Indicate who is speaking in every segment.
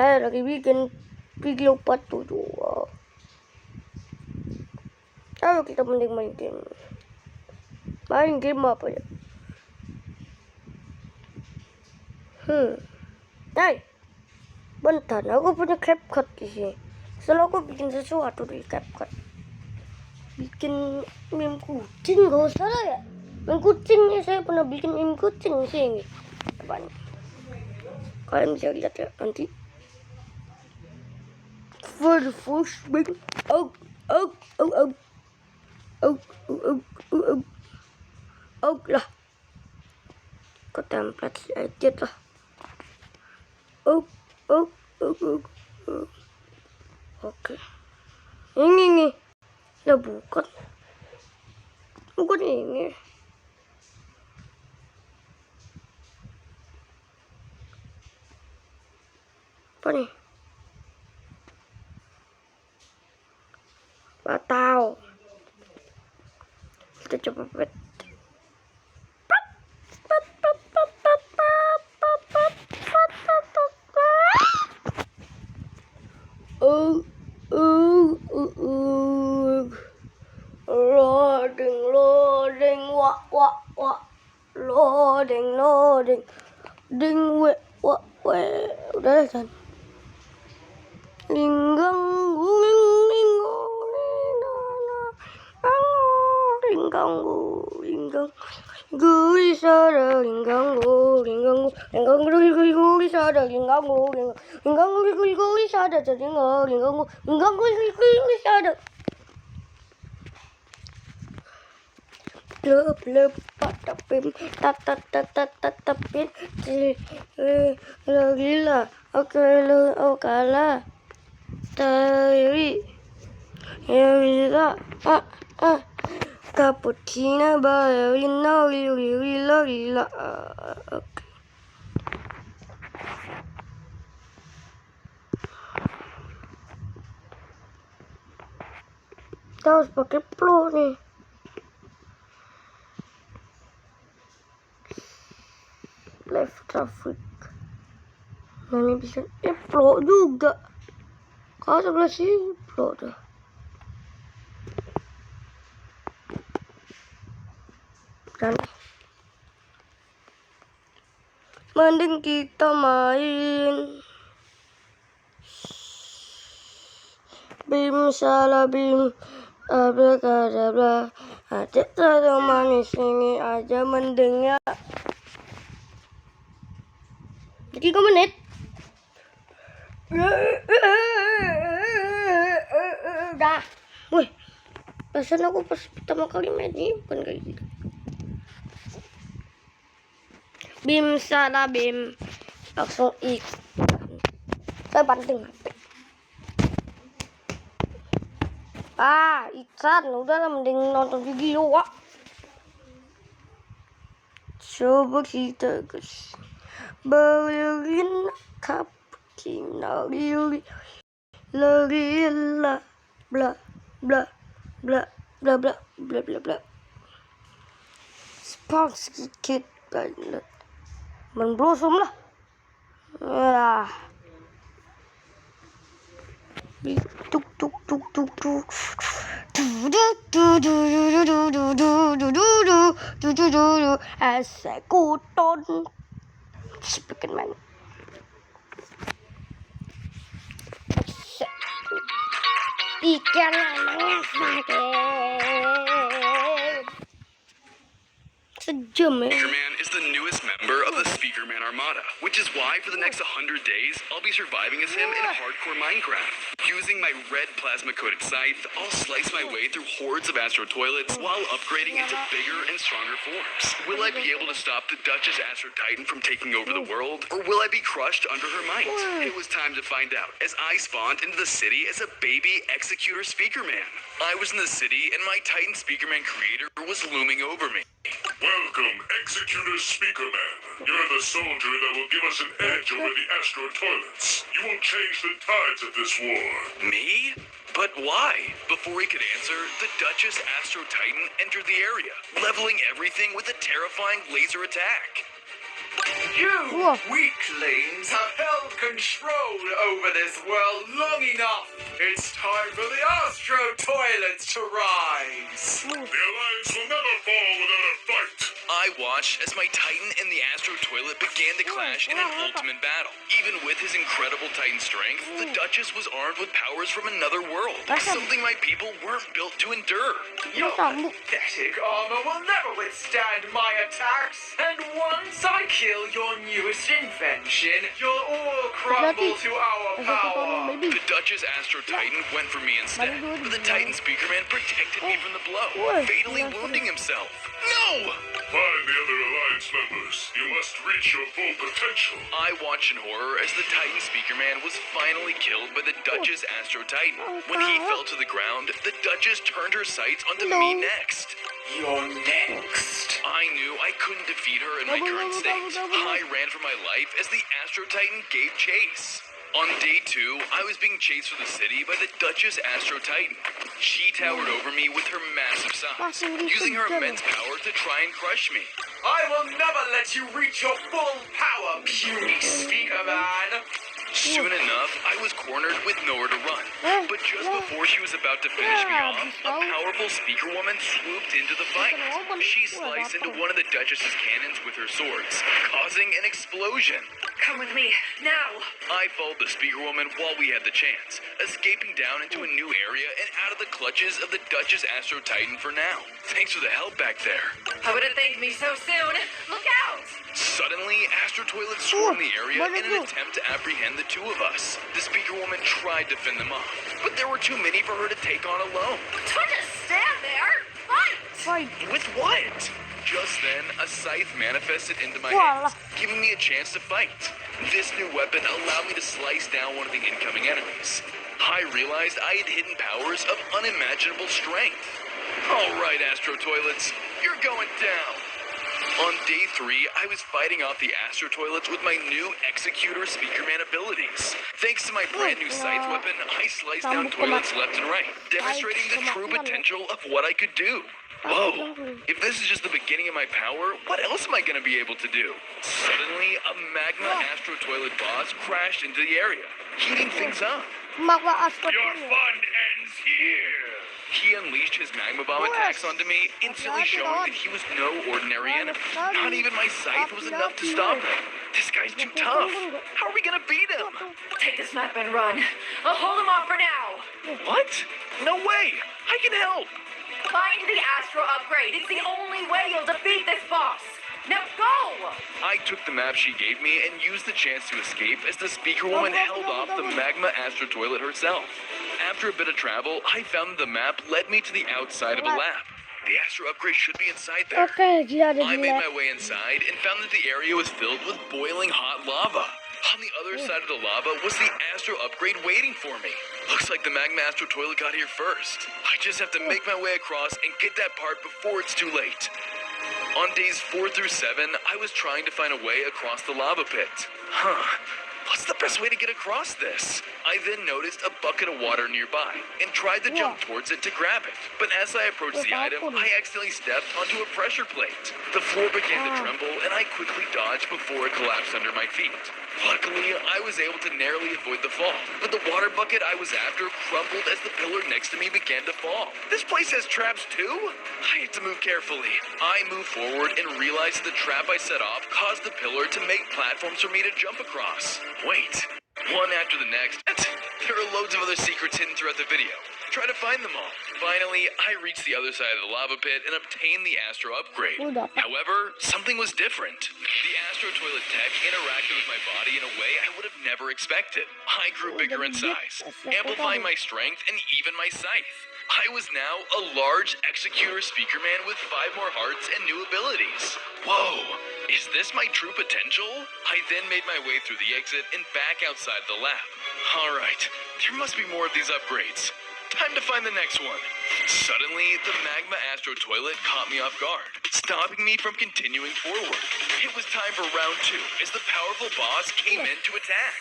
Speaker 1: Saya lagi bikin video part 7. Ayo kita mending main game. Main game apa ya? Hai, bentar, aku punya CapCut di sini. Selalu aku bikin sesuatu di CapCut. Bikin meme kucing, gak usah lah ya. Meme kucingnya saya pernah bikin meme kucing sih. Apa nih? Kalian bisa lihat ya nanti. For the first big oh lah. Ke template edit lah. Oke. Ini. Ya bukan ini. Apa nih? Gak tahu. Kita coba pet. Loading, wah, loading, ding, udah kan? Linggang, guri sada, linggang, guri sada, linggang, guri sada, guri sada. Lep patapim tatatapin gila okala tari ya bisa cappuccino ballerina lila. Oke. Kita harus pakai pro nih. Live traffic. Nah, ini bisa pro juga. Kalau sebelah sini pro dah. Dan mending kita main bim salah bim abrakadabra. Ada satu manis ini aja mendingnya. 3 menit. Dah. Wih. Perasaan aku pas pertama kali main ini bukan kayak gitu. Bim salah bim. Langsung saya banting HP. Ikan. Udahlah mending nonton video, Wak. Coba kita guys. Ballerina cappuccino lila bla spark sedikit banget menblossom lah ya. Tuk eksekuton Speakerman. Ikan namanya sakit. Sejam ya.
Speaker 2: Speakerman is the newest member of the Speakerman Armada, which is why for the next 100 days, I'll be surviving as him in hardcore Minecraft. Using my red plasma-coated scythe, I'll slice my way through hordes of Astro Toilets while upgrading into bigger and stronger forms. Will I be able to stop the Duchess Astro Titan from taking over the world, or will I be crushed under her might? It was time to find out, as I spawned into the city as a baby Executor Speakerman. I was in the city, and my Titan Speakerman creator was looming over me.
Speaker 3: Welcome, Executor Speakerman. You're the soldier that will give us an edge over the Astro Toilets. You will change the tides of this war.
Speaker 2: Me? But why? Before he could answer, the Duchess Astro Titan entered the area, leveling everything with a terrifying laser attack.
Speaker 4: You
Speaker 1: Whoa.
Speaker 4: weaklings have held control over this world long enough. It's time for the Astro Toilets to rise.
Speaker 3: The Alliance will never fall without a fight.
Speaker 2: I watched as my Titan and the Astro Toilet began to clash in an ultimate battle. Even with his incredible Titan strength, the Duchess was armed with powers from another world. Something my people weren't built to endure.
Speaker 4: Your
Speaker 1: Kamu.
Speaker 4: pathetic armor will never withstand my attacks. And once I kill your newest invention, you'll all crumble to our power.
Speaker 1: Baby.
Speaker 2: The Duchess Astro Titan went for me instead, but the Titan Speakerman protected me from the blow, fatally wounding himself. No!
Speaker 3: Find the other Alliance members. You must reach your full potential.
Speaker 2: I watched in horror as the Titan Speakerman was finally killed by the Duchess Astro Titan. When he fell to the ground, the Duchess turned her sights onto me next.
Speaker 4: You're next.
Speaker 2: I knew I couldn't defeat her in my current state. I ran for my life as the Astro Titan gave chase. On day 2, I was being chased through the city by the Duchess Astro Titan. She towered over me with her massive size, using her immense power to try and crush me.
Speaker 4: I will never let you reach your full power, puny speaker man.
Speaker 2: Soon enough, I was cornered with nowhere to run. But just before she was about to finish me off, a powerful speaker woman swooped into the fight. She sliced into one of the Duchess's cannons with her swords, causing an explosion.
Speaker 5: Come with me, now!
Speaker 2: I followed the speaker woman while we had the chance, escaping down into a new area and out of the clutches of the Duchess Astro Titan for now. Thanks for the help back there.
Speaker 5: I wouldn't thank me so soon! Look out!
Speaker 2: Suddenly, Astro Toilet swarmed the area in an attempt to apprehend the two of us. The speaker woman tried to fend them off, but there were too many for her to take on alone.
Speaker 5: Don't just stand there! Fight!
Speaker 1: Fight.
Speaker 2: With what? Just then, a scythe manifested into my
Speaker 1: Voila.
Speaker 2: hands, giving me a chance to fight. This new weapon allowed me to slice down one of the incoming enemies. I realized I had hidden powers of unimaginable strength. All right, Astro Toilets, you're going down. On day 3, I was fighting off the Astro Toilets with my new Executor Speakerman abilities. Thanks to my brand new scythe weapon, I sliced down toilets left and right, demonstrating the true potential of what I could do. Whoa, if this is just the beginning of my power, what else am I going to be able to do? Suddenly, a Magma Astro Toilet boss crashed into the area, heating things up.
Speaker 1: Magma Astro
Speaker 3: Your
Speaker 1: Toilet.
Speaker 3: fun ends here.
Speaker 2: He unleashed his magma bomb attacks onto me, instantly showing that he was no ordinary enemy. Not even my scythe was enough to stop him. This guy's too tough. How are we gonna beat him?
Speaker 5: Take this map and run. I'll hold him off for now!
Speaker 2: What? No way! I can help!
Speaker 5: Find the Astro upgrade. It's the only way you'll defeat this boss. Now go!
Speaker 2: I took the map she gave me and used the chance to escape as the speaker woman held off the Magma Astro Toilet herself. After a bit of travel, I found that the map led me to the outside of a lab. The Astro upgrade should be inside there.
Speaker 1: Okay,
Speaker 2: I made my way inside and found that the area was filled with boiling hot lava. On the other side of the lava was the Astro upgrade waiting for me. Looks like the Magma Astro Toilet got here first. I just have to make my way across and get that part before it's too late. On days 4 through 7, I was trying to find a way across the lava pit. What's the best way to get across this? I then noticed a bucket of water nearby and tried to jump towards it to grab it. But as I approached the item, I accidentally stepped onto a pressure plate. The floor began to tremble and I quickly dodged before it collapsed under my feet. Luckily, I was able to narrowly avoid the fall, but the water bucket I was after crumbled as the pillar next to me began to fall. This place has traps too? I had to move carefully. I moved forward and realized the trap I set off caused the pillar to make platforms for me to jump across. Wait, one after the next. There are loads of other secrets hidden throughout the video. Try to find them all. Finally, I reached the other side of the lava pit and obtained the Astro upgrade. However, something was different. The Astro Toilet tech interacted with my body in a way I would have never expected. I grew bigger in size, amplifying my strength and even my scythe. I was now a large Executor Speakerman with 5 more hearts and new abilities. Whoa, is this my true potential? I then made my way through the exit and back outside the lab. Alright, there must be more of these upgrades. Time to find the next one. Suddenly, the Magma Astro Toilet caught me off guard, stopping me from continuing forward. It was time for round 2 as the powerful boss came in to attack.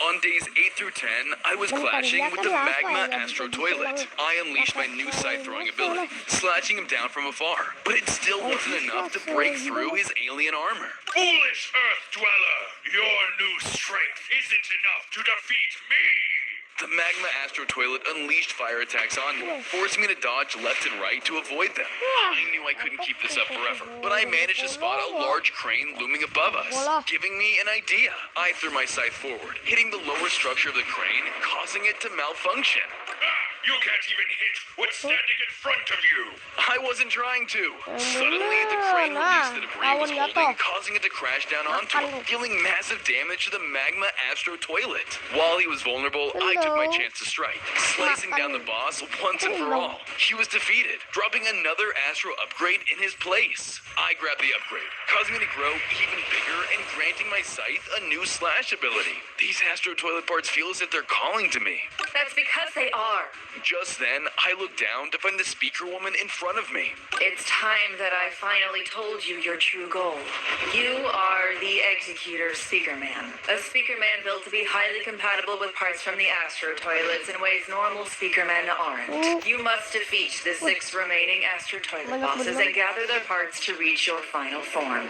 Speaker 2: On days 8 through 10, I was clashing with the Magma Astro Toilet. I unleashed my new scythe-throwing ability, slashing him down from afar. But it still wasn't enough to break through his alien armor.
Speaker 3: Foolish Earth Dweller, your new strength isn't enough to defeat me!
Speaker 2: The Magma Astro Toilet unleashed fire attacks on me, forcing me to dodge left and right to avoid them. I knew I couldn't keep this up forever, but I managed to spot a large crane looming above us, giving me an idea. I threw my scythe forward, hitting the lower structure of the crane, causing it to malfunction.
Speaker 3: You can't even hit what's standing in front of you!
Speaker 2: I wasn't trying to. Suddenly, the crane released the debris it was holding, causing it to crash down onto him, dealing massive damage to the Magma Astro Toilet. While he was vulnerable, I took my chance to strike, slicing down the boss once and for all. He was defeated, dropping another Astro upgrade in his place. I grabbed the upgrade, causing me to grow even bigger and granting my scythe a new slash ability. These Astro Toilet parts feel as if they're calling to me.
Speaker 5: That's because they are.
Speaker 2: Just then, I looked down to find the speaker woman in front of me.
Speaker 5: It's time that I finally told you your true goal. You are the Executor Speaker Man. A Speaker Man built to be highly compatible with parts from the Astro Toilets in ways normal Speaker Men aren't. You must defeat the 6 remaining Astro Toilet bosses and gather their parts to reach your final form.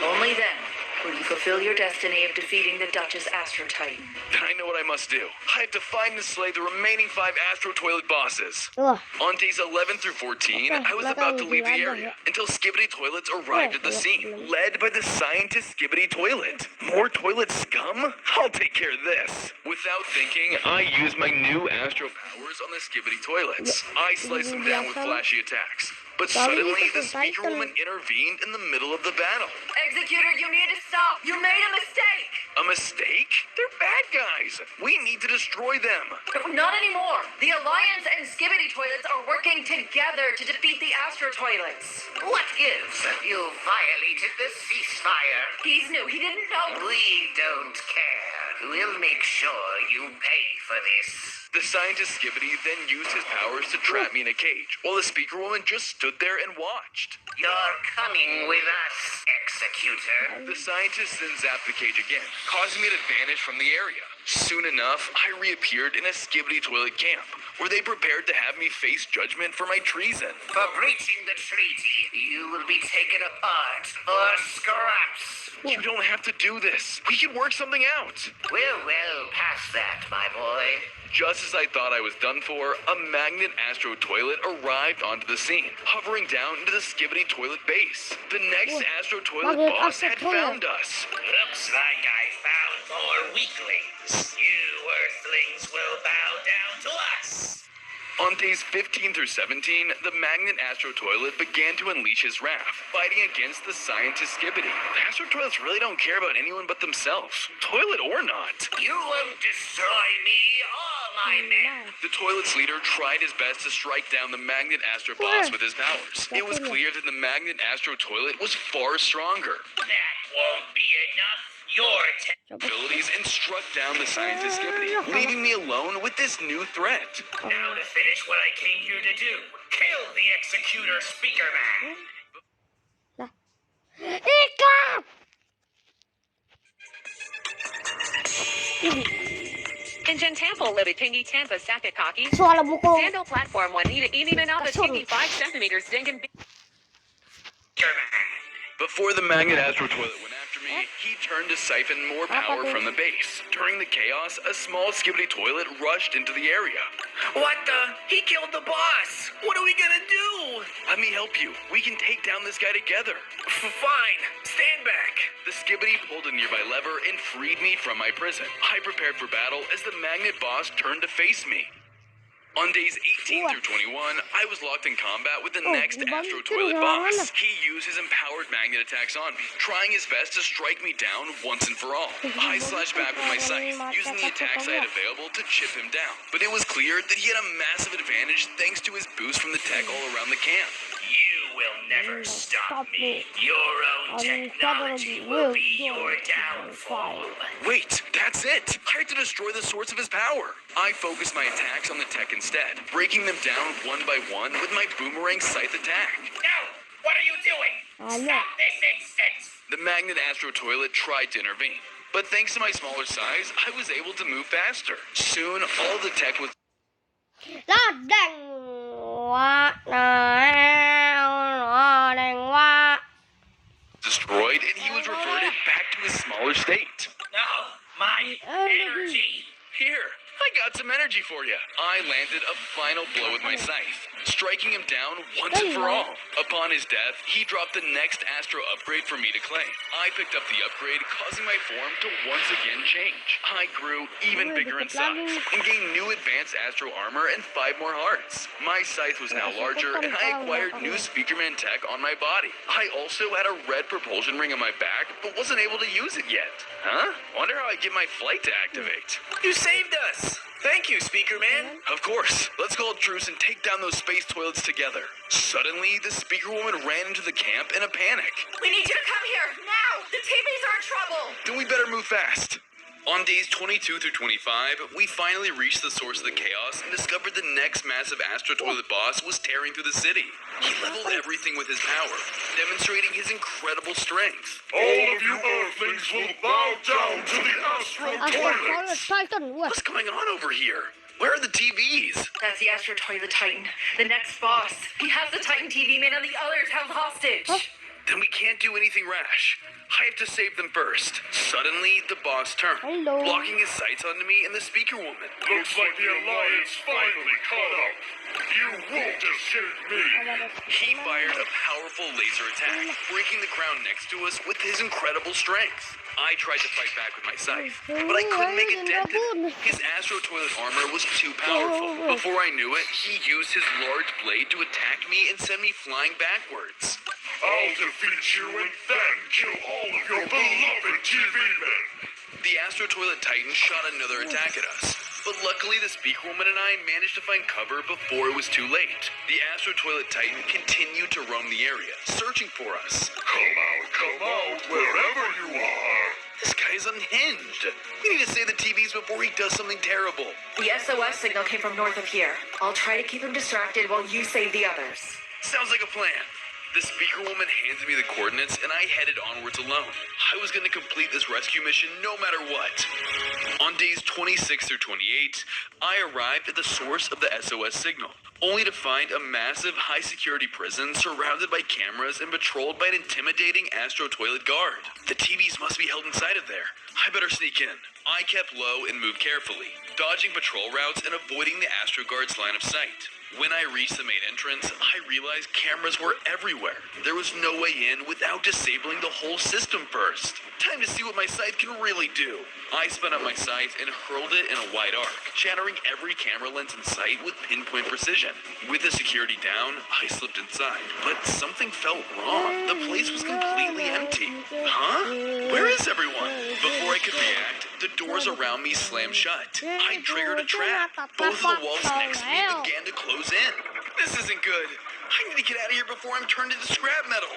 Speaker 5: Only then will you fulfill your destiny of defeating the Duchess Astro Titan.
Speaker 2: I know what I must do. I have to find and slay the remaining 5 Astro Toilet bosses. On days 11 through 14, I was about to leave the area until Skibbity Toilets arrived at the scene, led by the scientist Skibbity Toilet. More toilet scum? I'll take care of this. Without thinking, I used my new Astro powers on the Skibbity Toilets. I sliced them down with flashy attacks. But suddenly, the speaker woman intervened in the middle of the battle.
Speaker 5: Executor, you need to stop! You made a mistake!
Speaker 2: A mistake? They're bad guys. We need to destroy them.
Speaker 5: Not anymore! The Alliance and Skibbity Toilets are working together to defeat the Astro Toilets.
Speaker 6: What gives? You violated the ceasefire.
Speaker 5: He's new. He didn't know.
Speaker 6: We don't care. We'll make sure you pay for this.
Speaker 2: The scientist Skibbity then used his powers to trap me in a cage, while the speaker woman just stood there and watched.
Speaker 6: You're coming with us, Executor.
Speaker 2: The scientist then zapped the cage again, causing me to vanish from the area. Soon enough, I reappeared in a Skibbity Toilet camp, where they prepared to have me face judgment for my treason.
Speaker 6: For breaching the treaty, you will be taken apart for scraps.
Speaker 2: You don't have to do this. We can work something out.
Speaker 6: We're well past that, my boy.
Speaker 2: Just as I thought I was done for, a magnet Astro Toilet arrived onto the scene, hovering down into the Skibbity Toilet base. The next Astro Toilet boss had found us.
Speaker 6: Looks like I found more weaklings. You Earthlings will bow down to us.
Speaker 2: On days 15 through 17, the magnet Astro Toilet began to unleash his wrath, fighting against the scientist Skibbity. The Astro Toilets really don't care about anyone but themselves, toilet or not.
Speaker 6: You won't destroy me or my men.
Speaker 2: The toilet's leader tried his best to strike down the magnet Astro boss with his powers. It was clear that the magnet Astro Toilet was far stronger.
Speaker 6: That won't be enough. Your
Speaker 2: Abilities and struck down the scientist Skibbity, leaving me alone with this new threat.
Speaker 6: Now to finish what I came here to do. Kill the Executor Speaker Man.
Speaker 7: Engine Tampa Libitingi Tampa Sakakaki.
Speaker 1: Suara buku.
Speaker 7: Sandal platform 1 need Inimanava Tingi 5 centimeters Dingan.
Speaker 6: Speaker Man.
Speaker 2: Before the magnet Astro Toilet went after me, he turned to siphon more power from the base. During the chaos, a small Skibbity Toilet rushed into the area.
Speaker 6: What the? He killed the boss. What are we gonna do?
Speaker 2: Let me help you. We can take down this guy together.
Speaker 6: Fine. Stand back.
Speaker 2: The Skibbity pulled a nearby lever and freed me from my prison. I prepared for battle as the magnet boss turned to face me. On days 18 through 21, I was locked in combat with the next Astro Toilet boss. He used his empowered magnet attacks on me, trying his best to strike me down once and for all. I slashed back with my scythe, using the attacks I had available to chip him down. But it was clear that he had a massive advantage thanks to his boost from the tech all around the camp.
Speaker 6: You will never stop me. Your own technology will be your downfall.
Speaker 2: Wait, that's it! I had to destroy the source of his power. I focused my attacks on the tech instead, breaking them down one by one with my boomerang scythe attack.
Speaker 6: No! What are you doing? Stop this instant!
Speaker 2: The magnet Astro Toilet tried to intervene, But thanks to my smaller size, I was able to move faster. Soon, all the tech was
Speaker 1: แล้วแดงว่าแดงว่า
Speaker 2: destroyed and he was reverted back to his smaller state.
Speaker 6: Oh, my energy.
Speaker 2: Here, I got some energy for you. I landed a final blow with my scythe, striking him down once and for all. Upon his death, he dropped the next Astro upgrade for me to claim. I picked up the upgrade, causing my form to once again change. I grew even bigger in size and gained new advanced Astro armor and 5 more hearts. My scythe was now larger and I acquired new Speakerman tech on my body. I also had a red propulsion ring on my back, but wasn't able to use it yet. Huh? Wonder how I get my flight to activate.
Speaker 6: You saved us. Thank you, Speaker Man.
Speaker 2: Of course. Let's call a truce and take down those space toilets together. Suddenly, the speaker woman ran into the camp in a panic.
Speaker 5: We need you to come here now. The TVs are in trouble.
Speaker 2: Then we better move fast. On days 22 through 25, we finally reached the source of the chaos and discovered the next massive Astro Toilet boss was tearing through the city. He leveled everything with his power, demonstrating his incredible strength.
Speaker 3: All of you Earthlings will bow down to the Astro Toilets!
Speaker 1: ใต้ต้นเว้ย
Speaker 2: What's going on over here? Where are the TVs?
Speaker 5: That's the Astro Toilet Titan, the next boss. He has the Titan TV man and the others held hostage.
Speaker 2: Then we can't do anything rash. I have to save them first. Suddenly, the boss turned,
Speaker 1: Hello.
Speaker 2: blocking his sights onto me and the speaker woman.
Speaker 3: Looks like the Alliance finally caught up. You won't escape me!
Speaker 2: He fired a powerful laser attack, breaking the ground next to us with his incredible strength. I tried to fight back with my scythe, but I couldn't make a dent in it. His Astro Toilet armor was too powerful. Before I knew it, he used his large blade to attack me and send me flying backwards.
Speaker 3: I'll defeat you and then kill all of your beloved TV men!
Speaker 2: The Astro Toilet Titan shot another attack at us, but luckily the speaker woman and I managed to find cover before it was too late. The Astro Toilet Titan continued to roam the area, searching for us.
Speaker 3: Come out, wherever you are!
Speaker 2: This guy is unhinged. We need to save the TVs before he does something terrible.
Speaker 5: The SOS signal came from north of here. I'll try to keep him distracted while you save the others.
Speaker 2: Sounds like a plan. The speaker woman handed me the coordinates and I headed onwards alone. I was going to complete this rescue mission no matter what. On days 26 through 28, I arrived at the source of the SOS signal, only to find a massive high-security prison surrounded by cameras and patrolled by an intimidating Astro Toilet guard. The TVs must be held inside of there. I better sneak in. I kept low and moved carefully, dodging patrol routes and avoiding the Astro Guard's line of sight. When I reached the main entrance, I realized cameras were everywhere. There was no way in without disabling the whole system first. Time to see what my scythe can really do. I spun up my scythe and hurled it in a wide arc, shattering every camera lens in sight with pinpoint precision. With the security down, I slipped inside, but something felt wrong. The place was completely empty. Huh? Where is everyone? Before I could react, the doors around me slammed shut. I triggered a trap. Both of the walls next to me began to close in. This isn't good. I need to get out of here before I'm turned into scrap metal.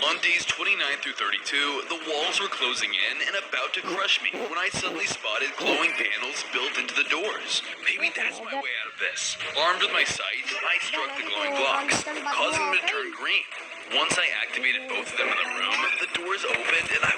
Speaker 2: On days 29 through 32, the walls were closing in and about to crush me when I suddenly spotted glowing panels built into the doors. Maybe that's my way out of this. Armed with my scythe, I struck the glowing blocks, causing them to turn green. Once I activated both of them in the room, the doors opened and I